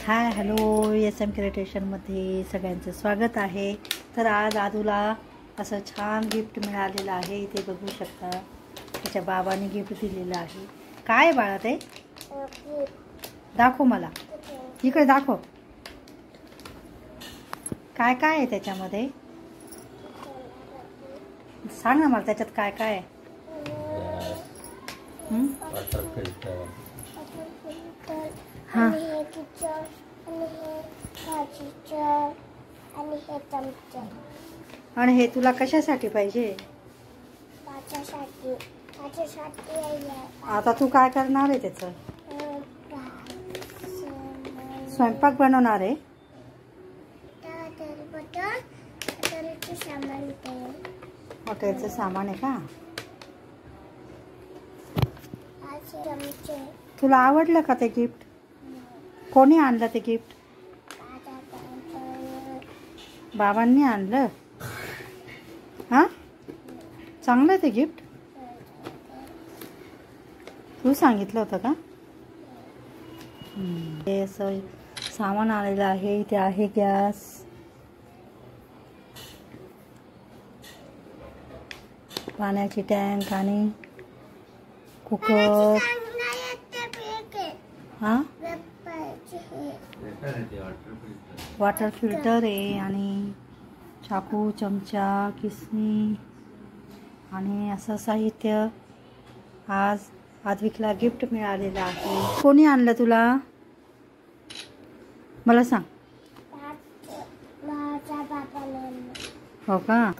Hi hello SM क्रिएटेशनमध्ये सगळ्यांचं स्वागत आहे। तर आज आदूला असं छान गिफ्ट मिळालेलं आहे। इथे बघू शकता त्याच्या बाबांनी गिफ्ट दिलेलं आहे। काय बाळा ते दाखव मला, इकडे दाखव। काय काय आहे त्याच्यामध्ये सांग ना मला, त्याच्यात काय काय आहे? हाँ आणि हे तुला कशासाठी पाहिजे? आता तू काय करणार आहे? त्याचं स्वयंपाक बनवणार आहे? हॉटेलचं सामान आहे का? तुला आवडलं का ते गिफ्ट? कोणी आणलं ते गिफ्ट? बाबांनी आणलं? हां, चांगलं ते गिफ्ट? तू सांगितलं होतं का? हे असं सामान आलेलं आहे। इथे आहे गॅस, पाण्याची टँक आणि कुकर। हाँ, वॉटर फिल्टर आहे आणि चाकू, चमचा, किसणी आणि असं साहित्य आज आद्विकला गिफ्ट मिळालेलं आहे। कोणी आणलं तुला? मला सांग। हो का?